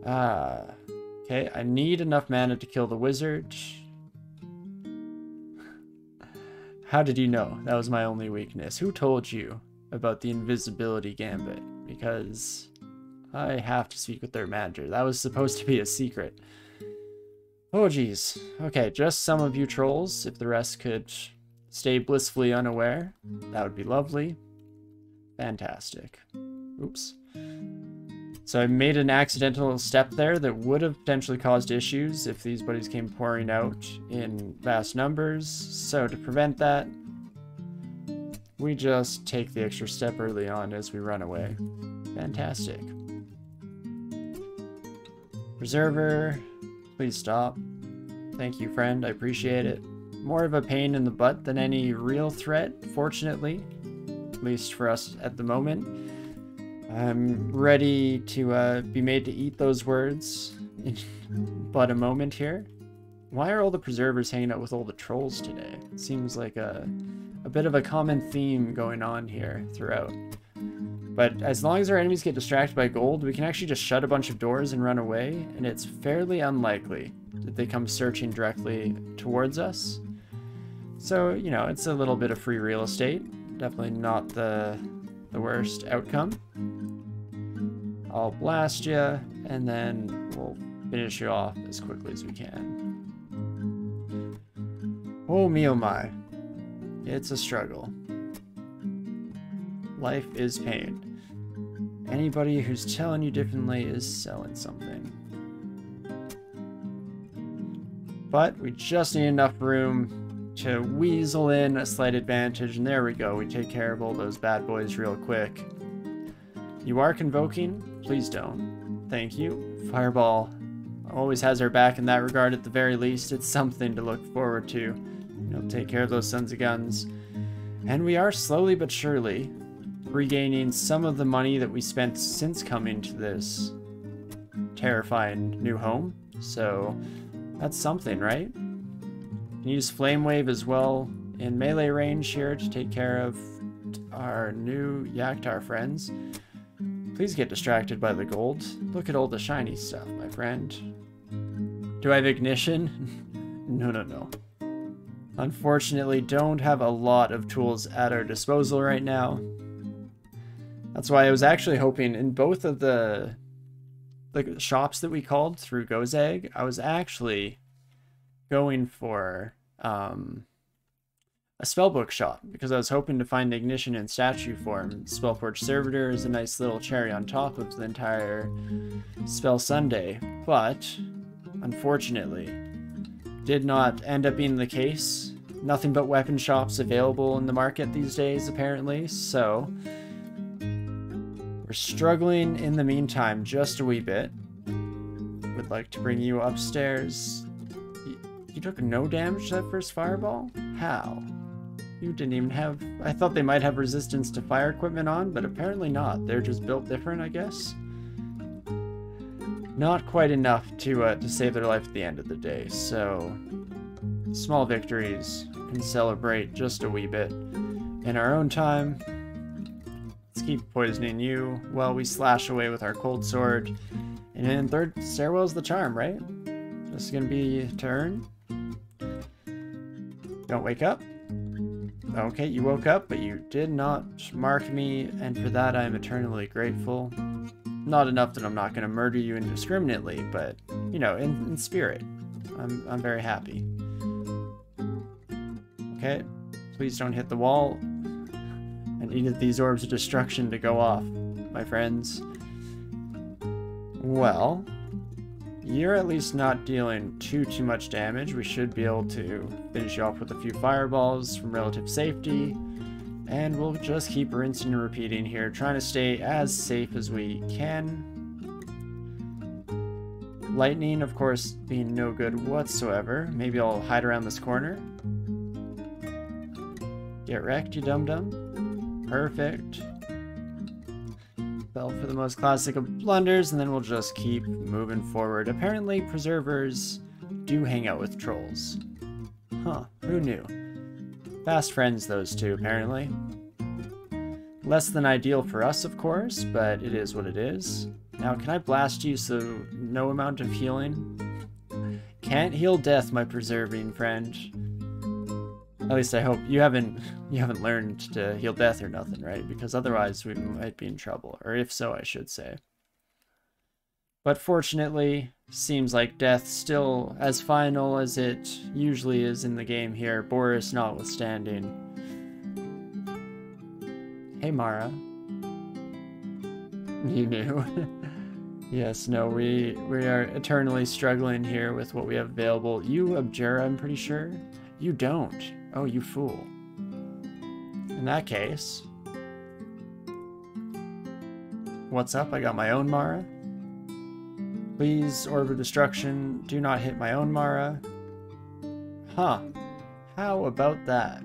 Okay, I need enough mana to kill the wizard. How did you know? That was my only weakness. Who told you about the invisibility gambit? Because I have to speak with their manager. That was supposed to be a secret. Oh, geez. Okay, just some of you trolls. If the rest could stay blissfully unaware, that would be lovely. Fantastic. Oops. So I made an accidental step there that would have potentially caused issues if these buddies came pouring out in vast numbers. So to prevent that, we just take the extra step early on as we run away. Fantastic. Preserver, please stop. Thank you, friend. I appreciate it. More of a pain in the butt than any real threat, fortunately. At least for us at the moment. I'm ready to be made to eat those words in but a moment here. Why are all the preservers hanging out with all the trolls today? It seems like a bit of a common theme going on here throughout. But as long as our enemies get distracted by gold, we can actually just shut a bunch of doors and run away, and it's fairly unlikely that they come searching directly towards us. So, you know, it's a little bit of free real estate. Definitely not the worst outcome. I'll blast you, and then we'll finish you off as quickly as we can. Oh me oh my. It's a struggle. Life is pain. Anybody who's telling you differently is selling something. But we just need enough room to weasel in a slight advantage, and there we go. We take care of all those bad boys real quick. You are convoking? Please don't. Thank you. Fireball always has our back in that regard at the very least. It's something to look forward to. You'll take care of those sons of guns. And we are slowly but surely regaining some of the money that we spent since coming to this terrifying new home. So that's something, right? Can use Flame Wave as well in melee range here to take care of our new Yaktar friends. Please get distracted by the gold. Look at all the shiny stuff, my friend. Do I have ignition? No. Unfortunately, don't have a lot of tools at our disposal right now. That's why I was actually hoping in both of the shops that we called through Gozag, I was actually going for a spellbook shop, because I was hoping to find ignition in statue form. Spellforge Servitor is a nice little cherry on top of the entire spell sundae, but unfortunately did not end up being the case. Nothing but weapon shops available in the market these days, apparently, so we're struggling in the meantime just a wee bit. Would like to bring you upstairs. You took no damage to that first fireball? How? You didn't even have... I thought they might have resistance to fire equipment on, but apparently not. They're just built different, I guess. Not quite enough to save their life at the end of the day, so... small victories can celebrate just a wee bit. In our own time, let's keep poisoning you while we slash away with our cold sword. And then third stairwell's the charm, right? Just gonna be turn. Don't wake up. Okay, you woke up, but you did not mark me, and for that I am eternally grateful. Not enough that I'm not going to murder you indiscriminately, but, you know, in spirit. I'm very happy. Okay, please don't hit the wall. I needed these orbs of destruction to go off, my friends. Well, you're at least not dealing too much damage. We should be able to finish you off with a few fireballs from relative safety. And we'll just keep rinsing and repeating here, trying to stay as safe as we can. Lightning, of course, being no good whatsoever. Maybe I'll hide around this corner. Get wrecked, you dum-dum. Perfect. Fell for the most classic of blunders, and then we'll just keep moving forward. Apparently, preservers do hang out with trolls. Huh, who knew? Fast friends, those two, apparently. Less than ideal for us, of course, but it is what it is. Now, can I blast you so no amount of healing? Can't heal death, my preserving friend. At least I hope you haven't learned to heal death or nothing, right? Because otherwise we might be in trouble. Or if so, I should say. But fortunately, seems like death still as final as it usually is in the game here, Boris notwithstanding. Hey, Mara. You knew. Yes, no, we are eternally struggling here with what we have available. You Abjura, I'm pretty sure. You don't. Oh, you fool. In that case... What's up? I got my own Mara. Please, Orb of Destruction, do not hit my own Mara. Huh. How about that?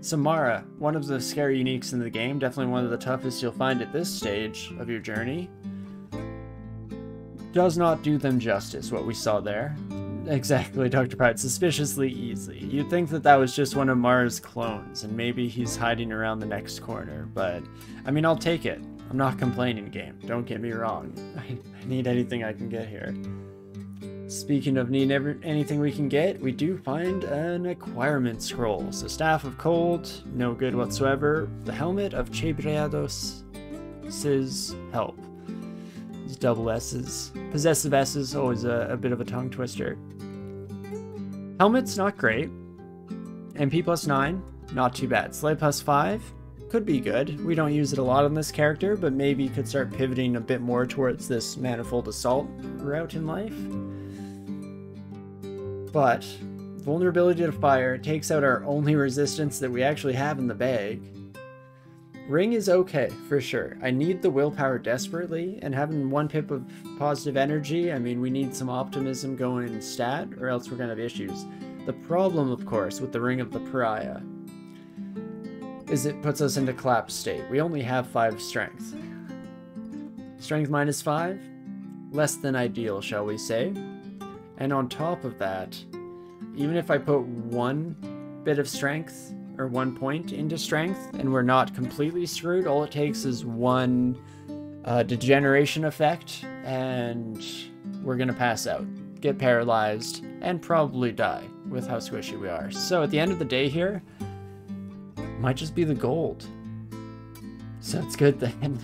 So Mara, one of the scary uniques in the game, definitely one of the toughest you'll find at this stage of your journey. Does not do them justice, what we saw there. Exactly, Dr. Pride, suspiciously easy. You'd think that that was just one of Mara's clones, and maybe he's hiding around the next corner, but, I mean, I'll take it. I'm not complaining, game. Don't get me wrong. I need anything I can get here. Speaking of needing anything we can get, we do find an acquirement scroll. So Staff of Cold, no good whatsoever. The Helmet of Chebreados, Sis, help. These double S's. Possessive S's, always a bit of a tongue twister. Helmet's not great. MP plus 9, not too bad. Slay plus 5, could be good. We don't use it a lot on this character, but maybe could start pivoting a bit more towards this Manifold Assault route in life. But vulnerability to fire takes out our only resistance that we actually have in the bag. Ring is okay, for sure. I need the willpower desperately, and having 1 pip of positive energy, I mean, we need some optimism going in stat, or else we're gonna have issues. The problem, of course, with the Ring of the Pariah is it puts us into collapse state. We only have 5 strength. Strength minus 5? Less than ideal, shall we say. And on top of that, even if I put 1 bit of strength, or 1 point into strength, and we're not completely screwed, all it takes is 1 degeneration effect, and we're gonna pass out, get paralyzed, and probably die with how squishy we are. So at the end of the day here, might just be the gold. So it's good then.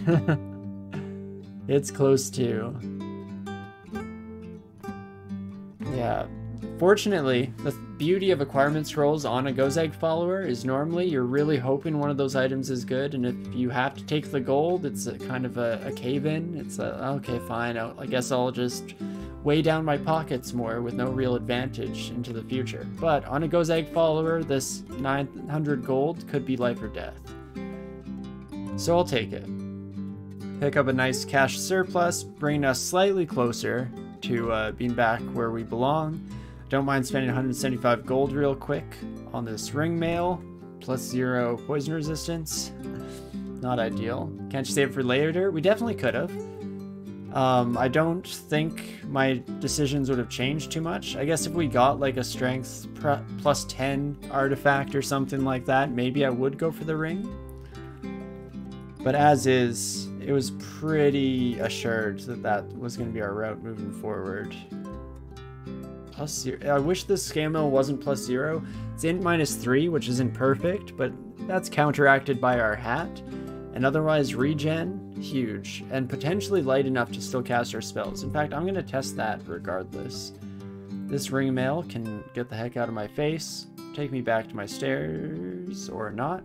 It's close to. Yeah. Fortunately, the beauty of acquirement scrolls on a Gozag follower is normally you're really hoping one of those items is good, and if you have to take the gold, it's a kind of a cave-in. It's a, okay, fine, I guess I'll just weigh down my pockets more with no real advantage into the future. But on a Gozag follower, this 900 gold could be life or death. So I'll take it. Pick up a nice cash surplus, bringing us slightly closer to being back where we belong. Don't mind spending 175 gold real quick on this ring mail, plus 0 poison resistance. Not ideal. Can't you save it for later? We definitely could have. I don't think my decisions would have changed too much. I guess if we got like a strength plus 10 artifact or something like that, maybe I would go for the ring. But as is, it was pretty assured that that was going to be our route moving forward. Plus 0. I wish this scale mill wasn't plus 0. It's int minus 3, which isn't perfect, but that's counteracted by our hat. And otherwise, regen, huge. And potentially light enough to still cast our spells. In fact, I'm going to test that regardless. This ring mail can get the heck out of my face, take me back to my stairs, or not.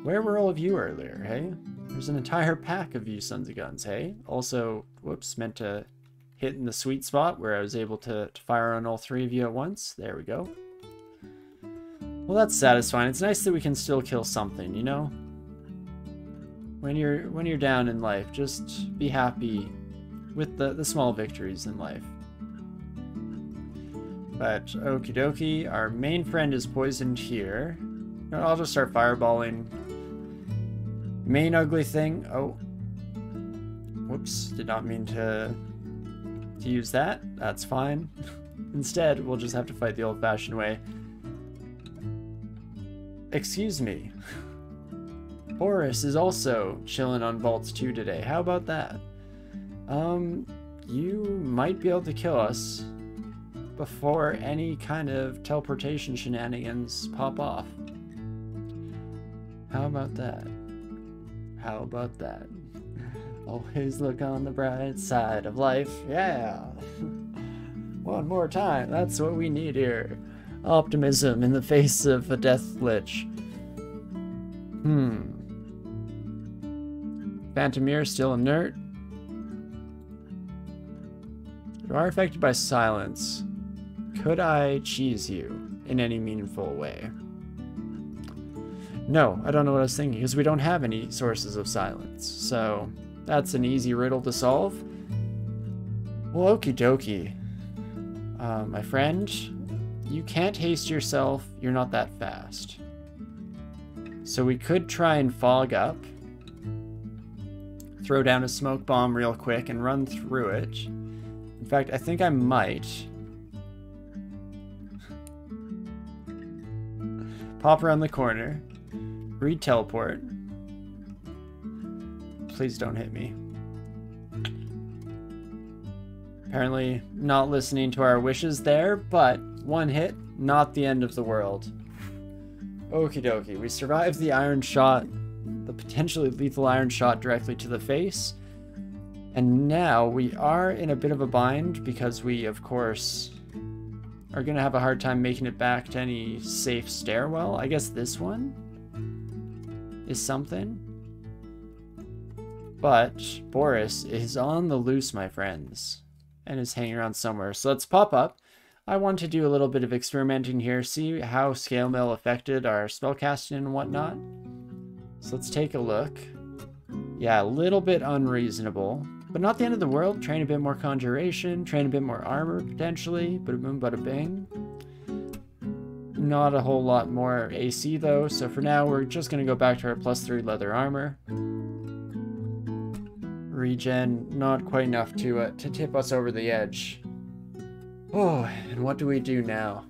Where were all of you earlier, hey? There's an entire pack of you sons of guns, hey? Also, whoops, meant to hit in the sweet spot where I was able to fire on all 3 of you at once. There we go. Well, that's satisfying. It's nice that we can still kill something, you know? When you're down in life, just be happy with the small victories in life. But okie dokie, our main friend is poisoned here. I'll just start fireballing. Main ugly thing. Oh. Whoops, did not mean to use that. That's fine. Instead, we'll just have to fight the old-fashioned way. Excuse me. Boris is also chilling on Vaults 2 today. How about that? You might be able to kill us before any kind of teleportation shenanigans pop off. How about that? How about that? Always look on the bright side of life. Yeah. One more time. That's what we need here. Optimism in the face of a death lich. Phantomir still inert. You are affected by silence. Could I cheese you in any meaningful way? No, I don't know what I was thinking, because we don't have any sources of silence. So, that's an easy riddle to solve. Well, okie dokie. My friend, you can't haste yourself. You're not that fast. So we could try and fog up. Throw down a smoke bomb real quick and run through it. In fact, I think I might. Pop around the corner. Read teleport. Please don't hit me. Apparently not listening to our wishes there, but one hit, not the end of the world. Okie dokie, we survived the iron shot, the potentially lethal iron shot directly to the face. And now we are in a bit of a bind because we, of course, are going to have a hard time making it back to any safe stairwell. I guess this one is something. But Boris is on the loose, my friends, and is hanging around somewhere. So let's pop up. I want to do a little bit of experimenting here, see how Scale Mail affected our spellcasting and whatnot. So let's take a look. Yeah, a little bit unreasonable, but not the end of the world. Train a bit more conjuration, train a bit more armor potentially. Bada boom, bada bing. Not a whole lot more AC though, so for now we're just going to go back to our +3 leather armor. Regen, not quite enough to tip us over the edge. Oh, and what do we do now?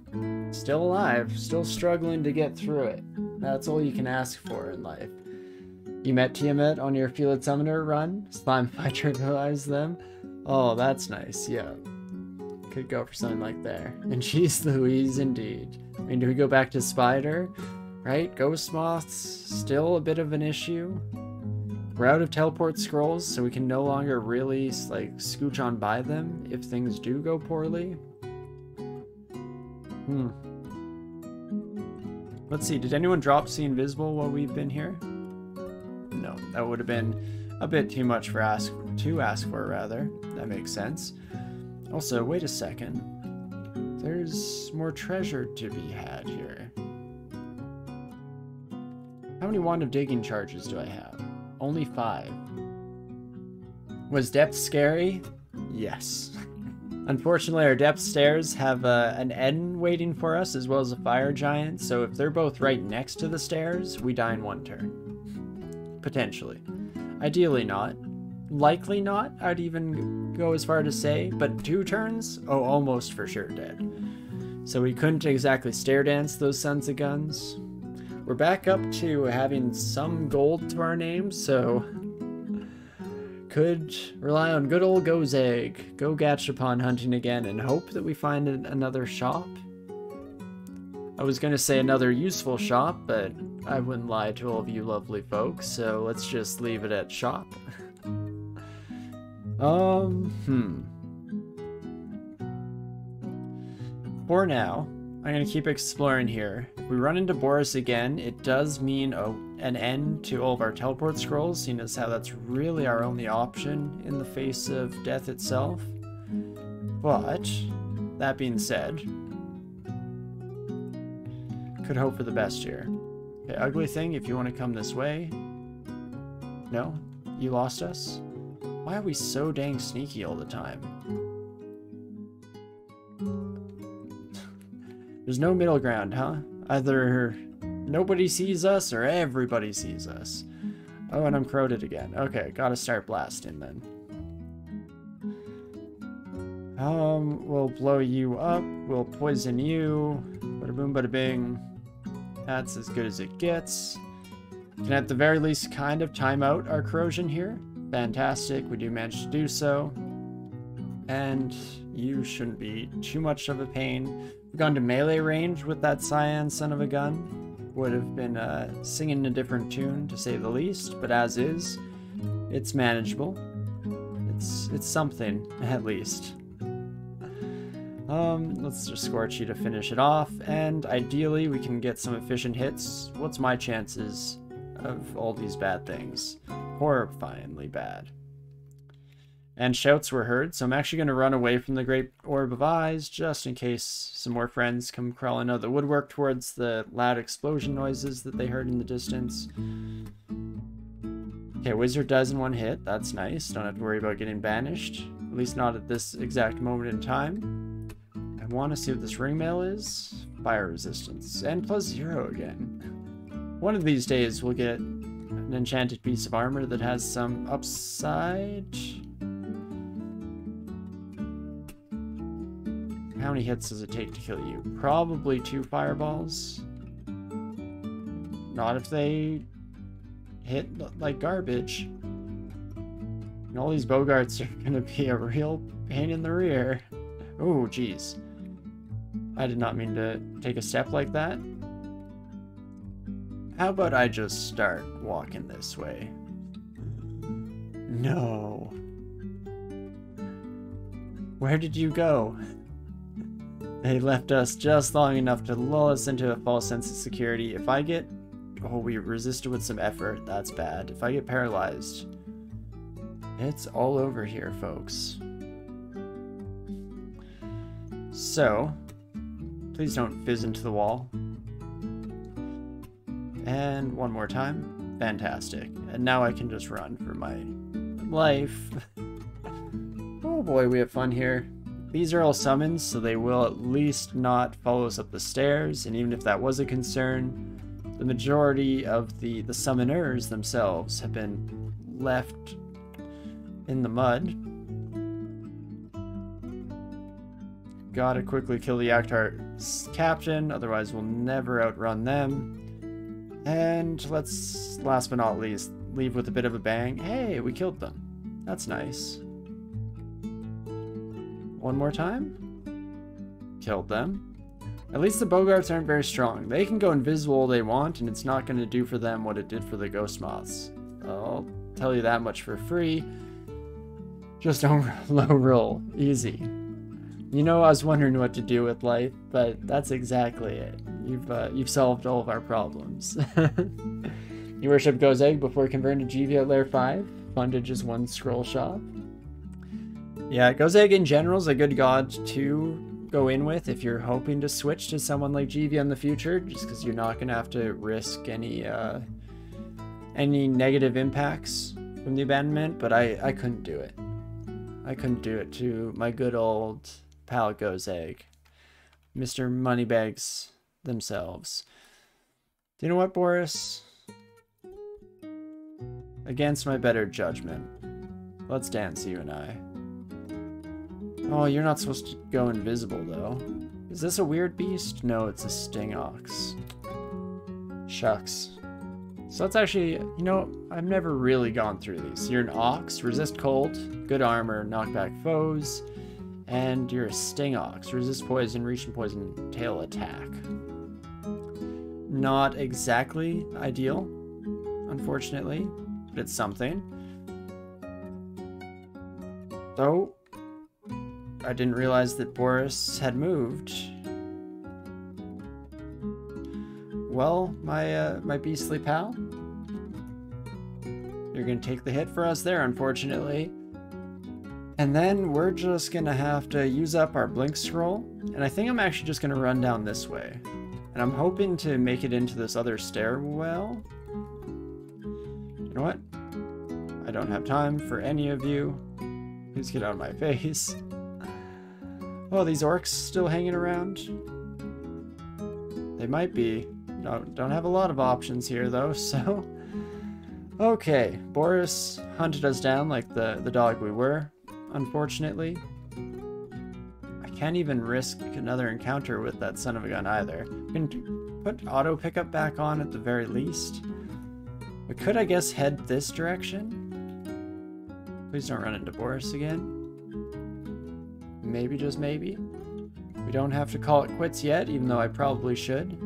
Still alive, still struggling to get through it. That's all you can ask for in life. You met Tiamat on your Felid Summoner run? Slime if I trivialize them? Oh, that's nice, yeah. Could go for something like there. And geez Louise, indeed. I mean, do we go back to Spider? Right? Ghost Moths, still a bit of an issue. We're out of teleport scrolls, so we can no longer really, like, scooch on by them if things do go poorly. Let's see, did anyone drop See Invisible while we've been here? No, that would have been a bit too much for ask for, rather. That makes sense. Also, wait a second. There's more treasure to be had here. How many Wand of Digging charges do I have? Only 5. Was depth scary? Yes. Unfortunately, our depth stairs have an N waiting for us, as well as a fire giant, so if they're both right next to the stairs, we die in 1 turn. Potentially. Ideally not. Likely not, I'd even go as far to say, but 2 turns? Oh, almost for sure dead. So we couldn't exactly stair dance those sons of guns. We're back up to having some gold to our name, so could rely on good old Gozeg. Go Gachapon hunting again and hope that we find another shop. I was going to say another useful shop, but I wouldn't lie to all of you lovely folks, so let's just leave it at shop. For now, I'm going to keep exploring here. If we run into Boris again, it does mean an end to all of our teleport scrolls, seeing as how that's really our only option in the face of death itself. But, that being said, could hope for the best here. Okay, ugly thing, if you want to come this way. No? You lost us? Why are we so dang sneaky all the time? There's no middle ground, huh? Either nobody sees us or everybody sees us. Oh, and I'm corroded again. Okay, gotta start blasting then. We'll blow you up. We'll poison you. Bada boom, bada bing. That's as good as it gets. Can at the very least kind of time out our corrosion here. Fantastic, we do manage to do so. And you shouldn't be too much of a pain. We've gone to melee range with that cyan son of a gun. Would have been singing a different tune, to say the least, but as is, it's manageable. It's something, at least. Let's just scorch you to finish it off, and ideally we can get some efficient hits. What's my chances of all these bad things? Horrifyingly bad. And shouts were heard, so I'm actually going to run away from the Great Orb of Eyes, just in case some more friends come crawling out of the woodwork towards the loud explosion noises that they heard in the distance. Okay, Wizard does in one hit, that's nice. Don't have to worry about getting banished, at least not at this exact moment in time. I want to see what this ring mail is. Fire resistance, and +0 again. One of these days we'll get an enchanted piece of armor that has some upside. How many hits does it take to kill you? Probably 2 fireballs. Not if they hit like garbage. And all these Bogarts are gonna be a real pain in the rear. Oh, geez. I did not mean to take a step like that. How about I just start walking this way? No. Where did you go? They left us just long enough to lull us into a false sense of security. If I get... Oh, we resisted with some effort. That's bad. If I get paralyzed, it's all over here, folks. So, please don't fizz into the wall. And one more time. Fantastic. And now I can just run for my life. Oh boy, we have fun here. These are all summons, so they will at least not follow us up the stairs, and even if that was a concern, the majority of the summoners themselves have been left in the mud. Gotta quickly kill the Akhtar's captain, otherwise we'll never outrun them. And let's, last but not least, leave with a bit of a bang. Hey, we killed them. That's nice. One more time. Killed them. At least the Bogarts aren't very strong. They can go invisible all they want, and it's not going to do for them what it did for the Ghost Moths. I'll tell you that much for free. Just don't low roll. Easy. You know, I was wondering what to do with life, but that's exactly it. You've solved all of our problems. You worship Gozeg before converting to GV at Layer 5. Funded just 1 scroll shop. Yeah, Gozeg in general is a good god to go in with if you're hoping to switch to someone like GV in the future, just because you're not going to have to risk any negative impacts from the abandonment, but I couldn't do it. I couldn't do it to my good old pal Gozeg. Mr. Moneybags themselves. Do you know what, Boris? Against my better judgment, let's dance, you and I. Oh, you're not supposed to go invisible, though. Is this a weird beast? No, it's a sting ox. Shucks. So that's actually, you know, I've never really gone through these. You're an ox, resist cold, good armor, knock back foes, and you're a sting ox, resist poison, reach and poison, tail attack. Not exactly ideal, unfortunately, but it's something. So, I didn't realize that Boris had moved. Well, my beastly pal, you're gonna take the hit for us there, unfortunately. And then we're just gonna have to use up our blink scroll, and I think I'm actually just gonna run down this way. And I'm hoping to make it into this other stairwell. You know what? I don't have time for any of you. Please get out of my face. Oh, these orcs still hanging around? They might be. Don't have a lot of options here, though, so... Okay, Boris hunted us down like the dog we were, unfortunately. I can't even risk another encounter with that son of a gun either. We can put auto pickup back on at the very least. We could, I guess, head this direction. Please don't run into Boris again. Maybe, just maybe. We don't have to call it quits yet, even though I probably should.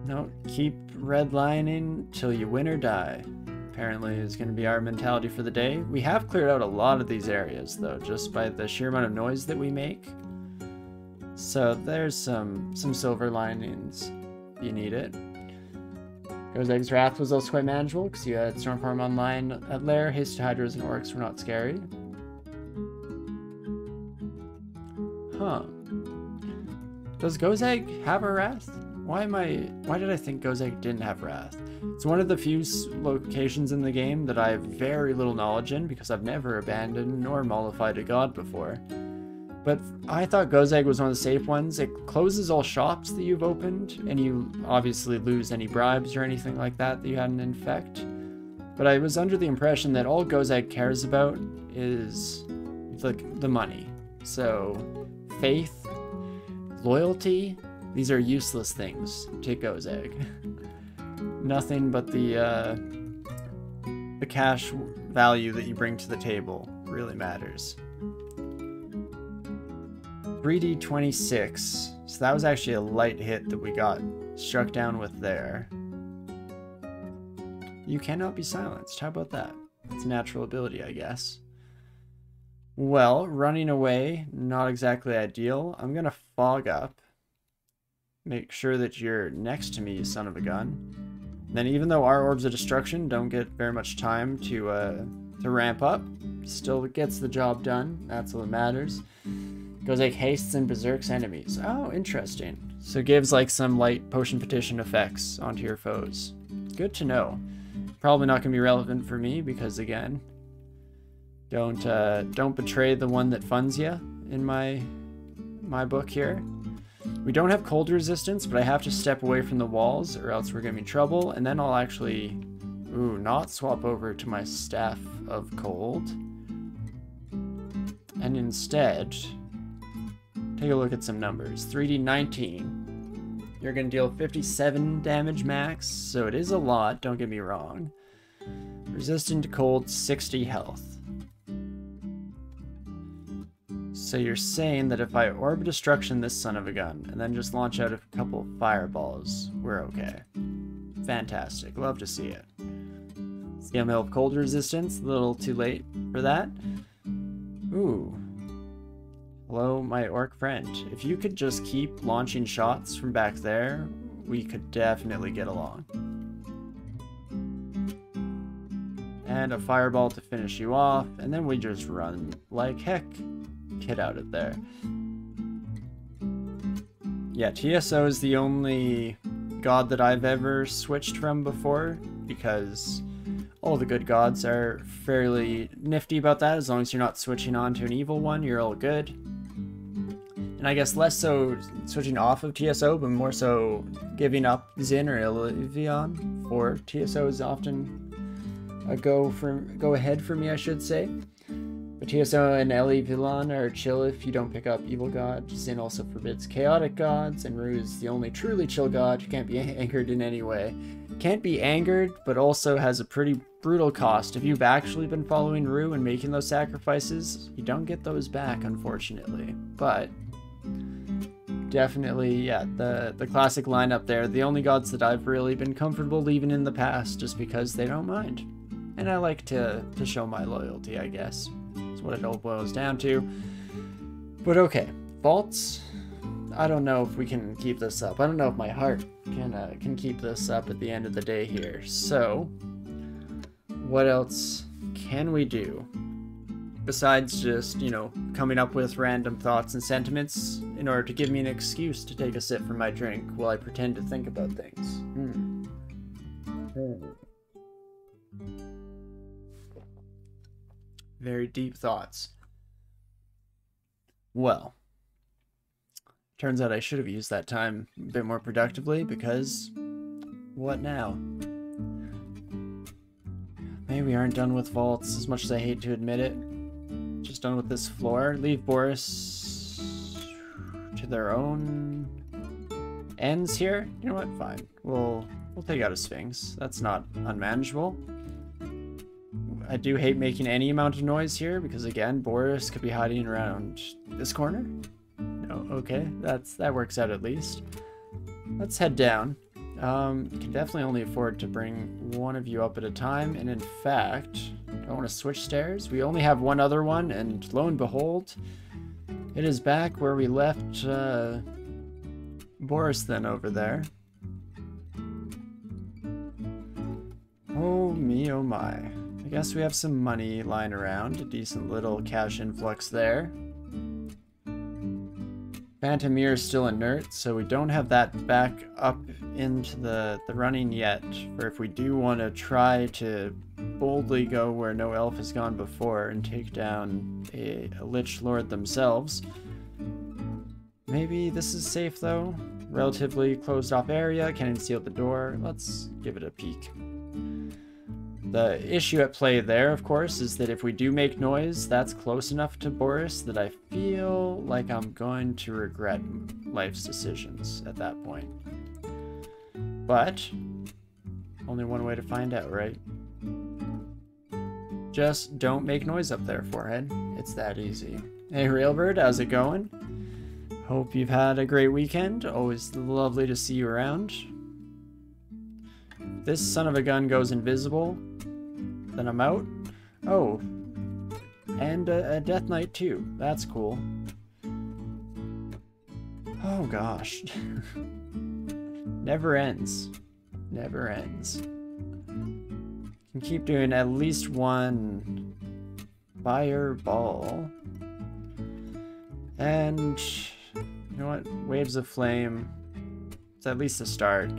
No, keep redlining till you win or die. Apparently is going to be our mentality for the day. We have cleared out a lot of these areas, though, just by the sheer amount of noise that we make. So there's some silver linings if you need it. Gozeg's Wrath was also quite manageable, because you had Stormfarm online at Lair. Hasted Hydras and Orcs were not scary. Huh. Does Gozeg have a Wrath? Why did I think Gozeg didn't have Wrath? It's one of the few locations in the game that I have very little knowledge in, because I've never abandoned nor mollified a god before. But I thought Gozeg was one of the safe ones. It closes all shops that you've opened, and you obviously lose any bribes or anything like that that you hadn't infect. But I was under the impression that all Gozeg cares about is the money. So faith, loyalty, these are useless things to Gozeg. Nothing but the cash value that you bring to the table really matters. 3d26. So that was actually a light hit that we got struck down with there. You cannot be silenced. How about that? It's a natural ability, I guess. Well, running away, not exactly ideal. I'm gonna fog up. Make sure that you're next to me, you son of a gun. Then even though our Orbs of Destruction don't get very much time to ramp up, still gets the job done. That's what matters. Goes like hastes and berserks enemies. Oh, interesting. So it gives like some light potion petition effects onto your foes. Good to know. Probably not gonna be relevant for me because again, don't betray the one that funds you in my book here. We don't have cold resistance, but I have to step away from the walls or else we're gonna be in trouble. And then I'll actually, not swap over to my Staff of Cold. And instead, take a look at some numbers. 3d19. You're gonna deal 57 damage max, so it is a lot, don't get me wrong. Resistant to cold, 60 health. So you're saying that if I Orb Destruction this son of a gun, and then just launch out a couple fireballs, we're okay. Fantastic. Love to see it. Scale Hill of Cold Resistance, a little too late for that. Ooh. Hello, my orc friend. If you could just keep launching shots from back there, we could definitely get along. And a fireball to finish you off, and then we just run like heck. Get out of there. Yeah, TSO is the only god that I've ever switched from before, because all the good gods are fairly nifty about that. As long as you're not switching on to an evil one, you're all good. And I guess less so switching off of TSO, but more so giving up Zin or Illivion for TSO is often a go ahead for me, I should say. But TSO and Illivion are chill if you don't pick up evil god. Zin also forbids chaotic gods, and Ru is the only truly chill god who can't be angered in any way. Can't be angered, but also has a pretty brutal cost. If you've actually been following Ru and making those sacrifices, you don't get those back, unfortunately. But definitely, yeah, the classic lineup there. The only gods that I've really been comfortable leaving in the past just because they don't mind. And I like to show my loyalty, I guess. That's what it all boils down to. But okay, vaults. I don't know if we can keep this up. I don't know if my heart can keep this up at the end of the day here. So, what else can we do? Besides just, coming up with random thoughts and sentiments in order to give me an excuse to take a sip from my drink while I pretend to think about things. Very deep thoughts. Well, turns out I should have used that time a bit more productively because what now? Maybe we aren't done with vaults as much as I hate to admit it. Just done with this floor. Leave Boris to their own ends here. You know what? Fine. We'll We'll take out a Sphinx. That's not unmanageable. I do hate making any amount of noise here because, again, Boris could be hiding around this corner. No, okay, that works out at least. Let's head down. Can definitely only afford to bring one of you up at a time, and in fact, I want to switch stairs. We only have one other one, and lo and behold, it is back where we left Boris then over there. Oh me, oh my. I guess we have some money lying around, a decent little cash influx there. Phantom Mirror is still inert, so we don't have that back up into the running yet, for if we do want to try to boldly go where no elf has gone before and take down a Lich Lord themselves. Maybe this is safe though. Relatively closed off area, can't even seal the door. Let's give it a peek. The issue at play there, of course, is that if we do make noise, that's close enough to Boris that I feel like I'm going to regret life's decisions at that point. But, only one way to find out, right? Just don't make noise up there, forehead. It's that easy. Hey, Railbird, how's it going? Hope you've had a great weekend. Always lovely to see you around. If this son of a gun goes invisible, then I'm out. Oh, and a Death Knight too. That's cool. Oh gosh. Never ends. Never ends. Can keep doing at least one fireball. And you know what? Waves of Flame. It's at least a start.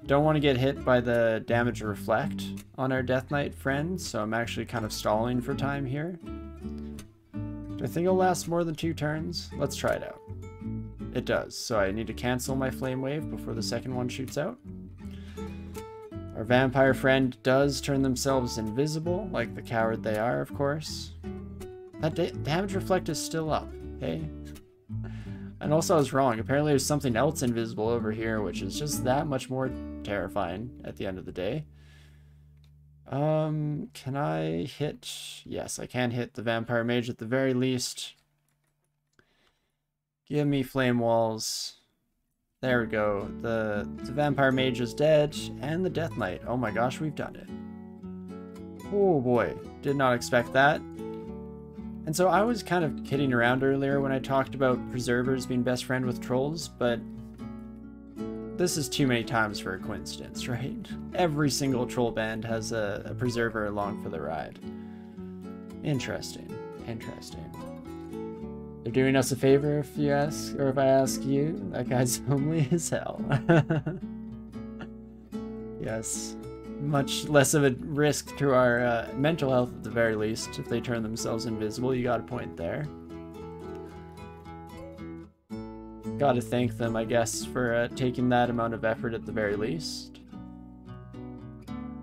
Don't want to get hit by the damage reflect on our Death Knight friend, so I'm actually kind of stalling for time here. Do I think it'll last more than 2 turns? Let's try it out. It does, so I need to cancel my Flame Wave before the second one shoots out. Our vampire friend does turn themselves invisible, like the coward they are, of course. That damage reflect is still up, okay? And also I was wrong. Apparently there's something else invisible over here, which is just that much more terrifying at the end of the day. Can I hit? Yes, I can hit the vampire mage at the very least. Give me flame walls. There we go. The vampire mage is dead, and the Death Knight. Oh my gosh, we've done it. Oh boy, did not expect that. And so I was kind of kidding around earlier when I talked about preservers being best friend with trolls, but this is too many times for a coincidence, right? Every single troll band has a preserver along for the ride. Interesting. Interesting. They're doing us a favor if you ask, or if I ask you. That guy's homely as hell. Yes. Much less of a risk to our mental health at the very least if they turn themselves invisible. You got a point there. Gotta thank them, I guess, for taking that amount of effort at the very least.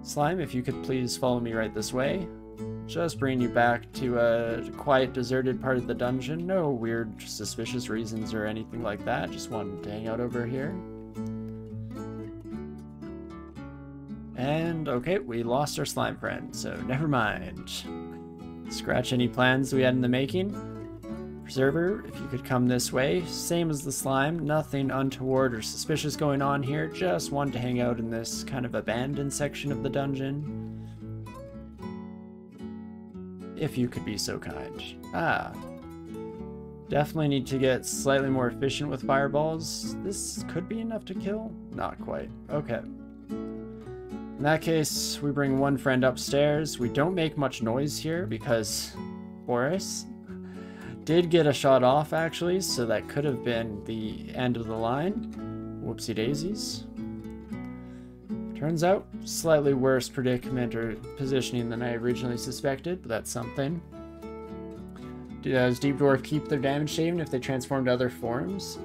Slime, if you could please follow me right this way. Just bring you back to a quiet, deserted part of the dungeon. No weird, suspicious reasons or anything like that. Just wanted to hang out over here. And, okay, we lost our slime friend, so never mind. Scratch any plans we had in the making. Preserver, if you could come this way. Same as the slime, nothing untoward or suspicious going on here. Just wanted to hang out in this kind of abandoned section of the dungeon. If you could be so kind. Ah. Definitely need to get slightly more efficient with fireballs. This could be enough to kill? Not quite. Okay. In that case, we bring one friend upstairs. We don't make much noise here because Boris did get a shot off, actually, so that could have been the end of the line. Whoopsie daisies. Turns out, slightly worse predicament or positioning than I originally suspected, but that's something. Does Deep Dwarf keep their damage saving if they transform to other forms?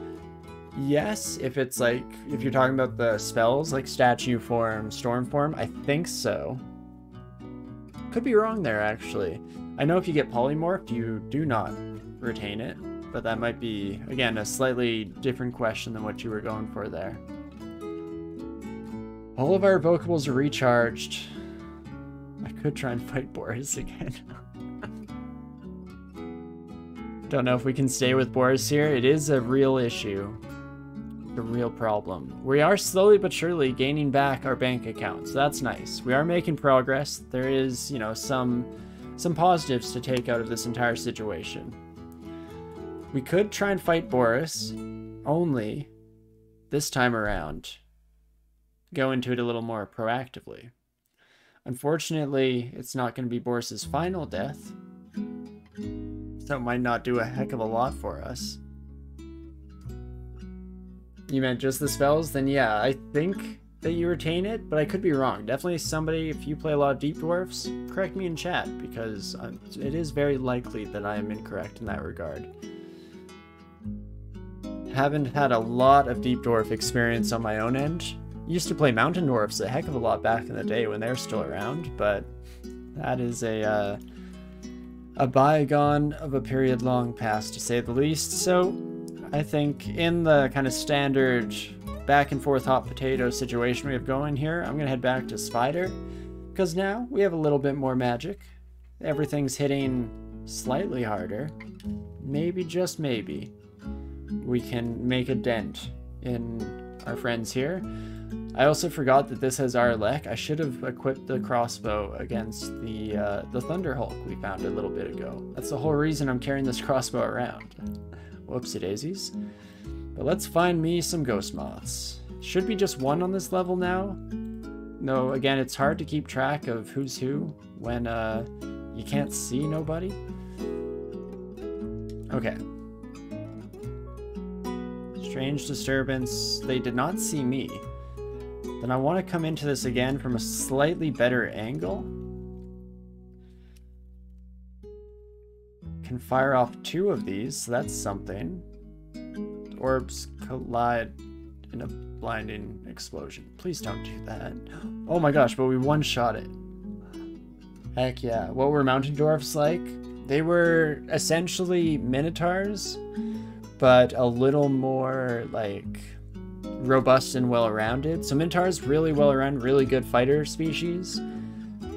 Yes, if it's like, if you're talking about the spells, like statue form, storm form, I think so. Could be wrong there, actually. I know if you get polymorphed, you do not retain it, but that might be, again, a slightly different question than what you were going for there. All of our evocables are recharged. I could try and fight Boris again. Don't know if we can stay with Boris here. It is a real issue. A real problem. We are slowly but surely gaining back our bank accounts. That's nice. We are making progress. There is, you know, some positives to take out of this entire situation. We could try and fight Boris, only this time around go into it a little more proactively. Unfortunately, it's not going to be Boris's final death, so it might not do a heck of a lot for us. You meant just the spells? Then yeah, I think that you retain it, but I could be wrong. Definitely somebody, if you play a lot of Deep Dwarfs, correct me in chat, because it is very likely that I am incorrect in that regard. Haven't had a lot of Deep Dwarf experience on my own end. Used to play Mountain Dwarfs a heck of a lot back in the day when they're still around, but that is a bygone of a period long past, to say the least. So I think in the kind of standard back and forth hot potato situation we have going here, I'm gonna head back to Spider, because now we have a little bit more magic. Everything's hitting slightly harder. Maybe, just maybe, we can make a dent in our friends here. I also forgot that this has Arlek. I should have equipped the crossbow against the Thunderhulk we found a little bit ago. That's the whole reason I'm carrying this crossbow around. Whoopsie daisies. But let's find me some ghost moths. Should be just one on this level now. No, again, it's hard to keep track of who's who when you can't see nobody. Okay. Strange disturbance. They did not see me. Then I want to come into this again from a slightly better angle. Can fire off 2 of these, so that's something. The orbs collide in a blinding explosion. Please don't do that. Oh my gosh, but we one-shot it. Heck yeah. What were Mountain Dwarfs like? They were essentially Minotaurs, but a little more like robust and well-rounded. So Minotaurs really well-rounded, really good fighter species,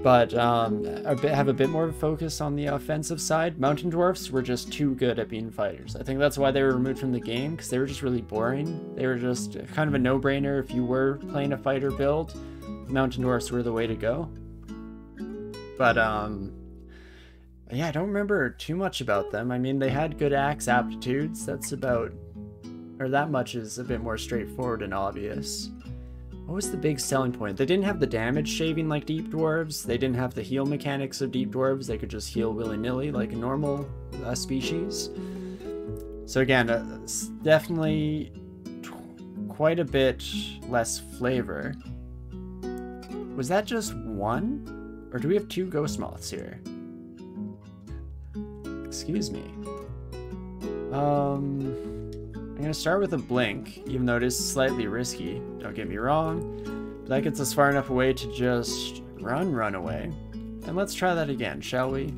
but have a bit more of a focus on the offensive side. Mountain Dwarfs were just too good at being fighters. I think that's why they were removed from the game, because they were just really boring. They were just kind of a no-brainer. If you were playing a fighter build, Mountain Dwarfs were the way to go. But yeah, I don't remember too much about them. I mean, they had good axe aptitudes. That's about, or that much is a bit more straightforward and obvious. What was the big selling point? They didn't have the damage shaving like Deep Dwarves. They didn't have the heal mechanics of Deep Dwarves. They could just heal willy-nilly like a normal species. So again, definitely quite a bit less flavor. Was that just one? Or do we have 2 ghost moths here? Excuse me. I'm gonna start with a blink, even though it is slightly risky, don't get me wrong. But that gets us far enough away to just run away. And let's try that again, shall we?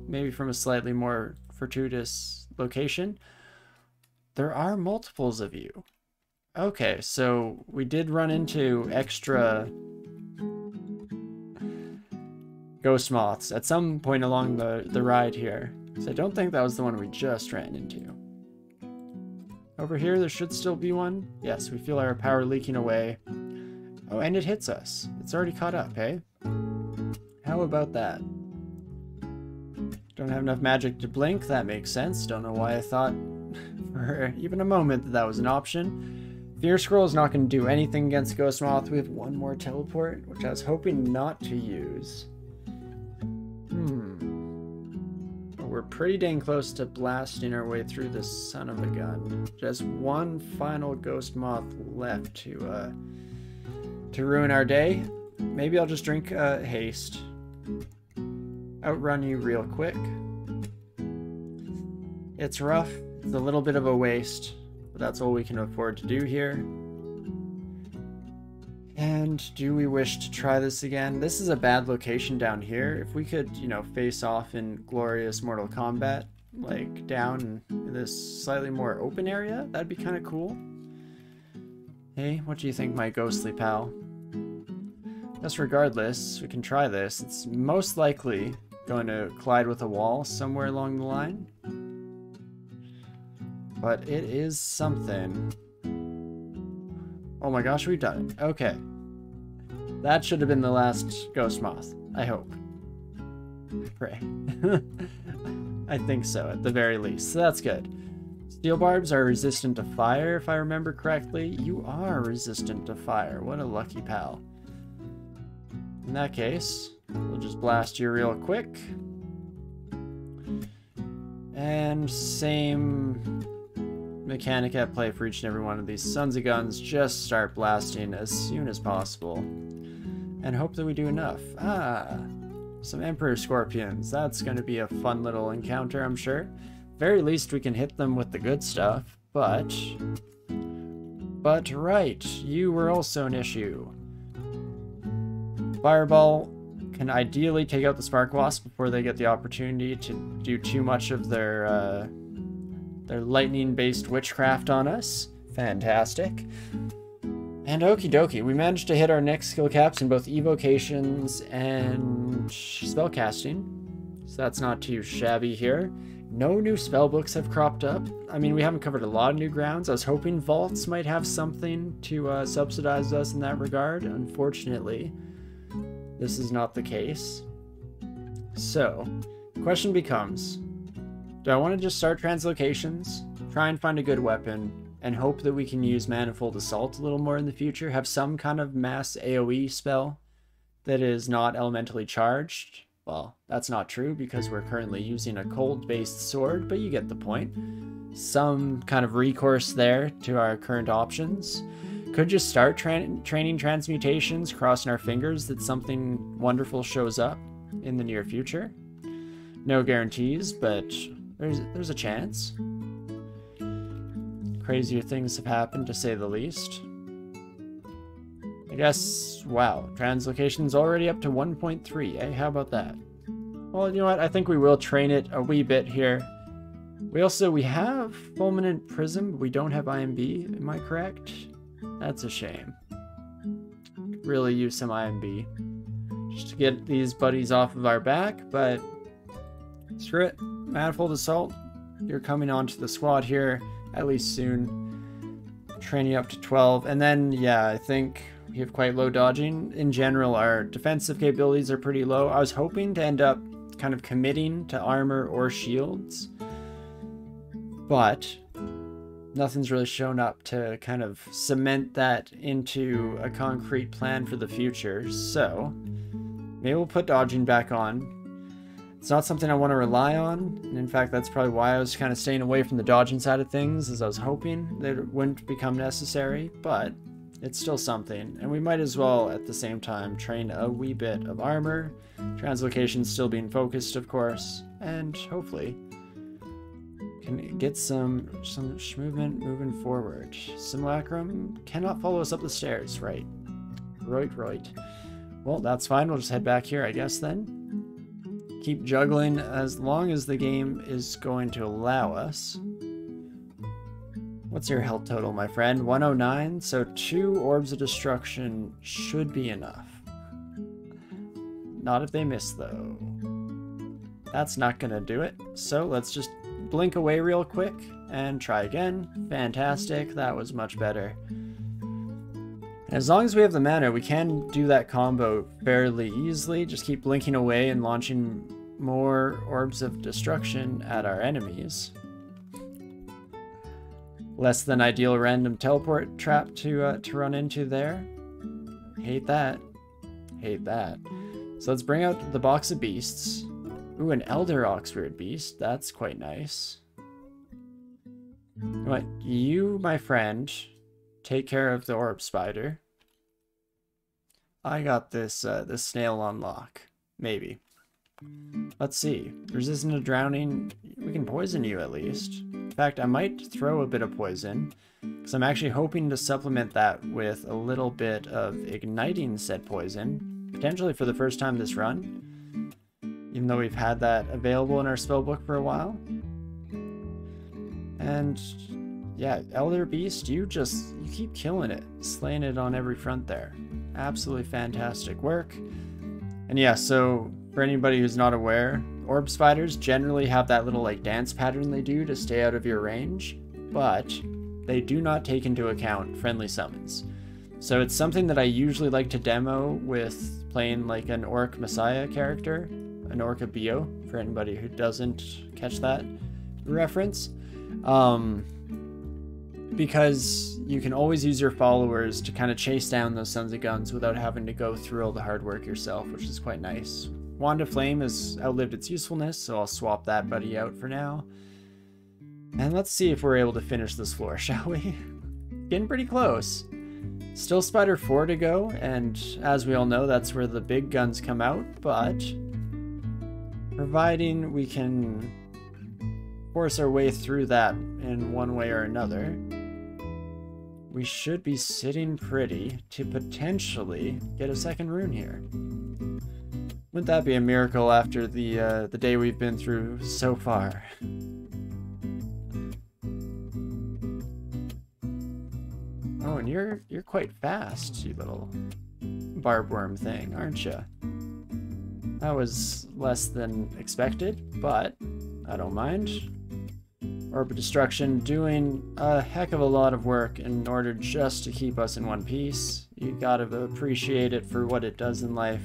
Maybe from a slightly more fortuitous location. There are multiples of you. Okay, so we did run into extra ghost moths at some point along the ride here. So I don't think that was the one we just ran into. Over here, there should still be one. Yes, we feel our power leaking away. Oh, and it hits us. It's already caught up, hey? How about that? Don't have enough magic to blink. That makes sense. Don't know why I thought for even a moment that that was an option. Fear Scroll is not going to do anything against Ghost Moth. We have 1 more teleport, which I was hoping not to use. We're pretty dang close to blasting our way through this son of a gun. Just 1 final ghost moth left to ruin our day. Maybe I'll just drink haste. Outrun you real quick. It's rough. It's a little bit of a waste, but that's all we can afford to do here. And do we wish to try this again? This is a bad location down here. If we could, you know, face off in glorious Mortal Kombat, like down in this slightly more open area, that'd be kind of cool. Hey, what do you think, my ghostly pal? Guess regardless, we can try this. It's most likely going to collide with a wall somewhere along the line. But it is something. Oh my gosh, we've done it. Okay. That should have been the last ghost moth, I hope. Pray. I think so, at the very least. So that's good. Steel barbs are resistant to fire, if I remember correctly. You are resistant to fire. What a lucky pal. In that case, we'll just blast you real quick. And same mechanic at play for each and every one of these sons of guns. Just start blasting as soon as possible. And hope that we do enough. Ah, some Emperor Scorpions. That's going to be a fun little encounter, I'm sure. Very least we can hit them with the good stuff, but right, you were also an issue. Fireball can ideally take out the Spark Wasp before they get the opportunity to do too much of their lightning-based witchcraft on us. Fantastic. And okie dokie, we managed to hit our next skill caps in both evocations and spellcasting, so that's not too shabby here. No new spellbooks have cropped up. I mean, we haven't covered a lot of new grounds. I was hoping vaults might have something to subsidize us in that regard. Unfortunately, this is not the case. So, the question becomes, do I want to just start translocations, try and find a good weapon, and hope that we can use Manifold Assault a little more in the future, have some kind of mass AoE spell that is not elementally charged? Well, that's not true because we're currently using a cold-based sword, but you get the point. Some kind of recourse there to our current options. Could just start training transmutations, crossing our fingers that something wonderful shows up in the near future. No guarantees, but there's a chance. Crazier things have happened, to say the least. I guess, wow, translocation's already up to 1.3, eh? How about that? Well, you know what? I think we will train it a wee bit here. We have Fulminant Prism, but we don't have IMB, am I correct? That's a shame. Could really use some IMB just to get these buddies off of our back, but screw it. Manifold Assault, you're coming onto the squad here, at least soon. Training up to 12, and then, yeah, I think we have quite low dodging. In general, our defensive capabilities are pretty low. I was hoping to end up kind of committing to armor or shields, but nothing's really shown up to kind of cement that into a concrete plan for the future, so maybe we'll put dodging back on. It's not something I want to rely on, and in fact that's probably why I was kind of staying away from the dodging side of things, as I was hoping that it wouldn't become necessary, but it's still something, and we might as well at the same time train a wee bit of armor, translocation still being focused of course, and hopefully can get some movement moving forward. Simulacrum cannot follow us up the stairs, right. Well, that's fine, we'll just head back here I guess then. Keep juggling as long as the game is going to allow us. What's your health total, my friend? 109, so 2 Orbs of Destruction should be enough. Not if they miss, though. That's not gonna do it, so let's just blink away real quick and try again. Fantastic, that was much better. And as long as we have the mana, we can do that combo fairly easily. Just keep blinking away and launching more Orbs of Destruction at our enemies. Less than ideal random teleport trap to run into there. Hate that. Hate that. So let's bring out the box of beasts. Ooh, an Elder Oxford beast. That's quite nice. What? You, my friend, take care of the orb spider. I got this this snail on lock. Maybe. Let's see. Resistant to drowning. We can poison you at least. In fact, I might throw a bit of poison, because I'm actually hoping to supplement that with a little bit of igniting said poison, potentially for the first time this run, even though we've had that available in our spellbook for a while. And yeah, Elder Beast, you keep killing it, slaying it on every front there. Absolutely fantastic work. And yeah, so for anybody who's not aware, orb spiders generally have that little like dance pattern they do to stay out of your range, but they do not take into account friendly summons. So it's something that I usually like to demo with playing like an Orc Messiah character, an Orca Bio, for anybody who doesn't catch that reference. Because you can always use your followers to kind of chase down those Sons of Guns without having to go through all the hard work yourself, which is quite nice. Wand of Flame has outlived its usefulness, so I'll swap that buddy out for now. And let's see if we're able to finish this floor, shall we? Getting pretty close. Still Spider 4 to go, and as we all know, that's where the big guns come out, but providing we can force our way through that in one way or another, we should be sitting pretty to potentially get a second rune here. Wouldn't that be a miracle after the day we've been through so far? Oh, and you're quite fast, you little barbworm thing, aren't you? That was less than expected, but I don't mind. Orb of Destruction doing a heck of a lot of work in order just to keep us in one piece. You gotta appreciate it for what it does in life.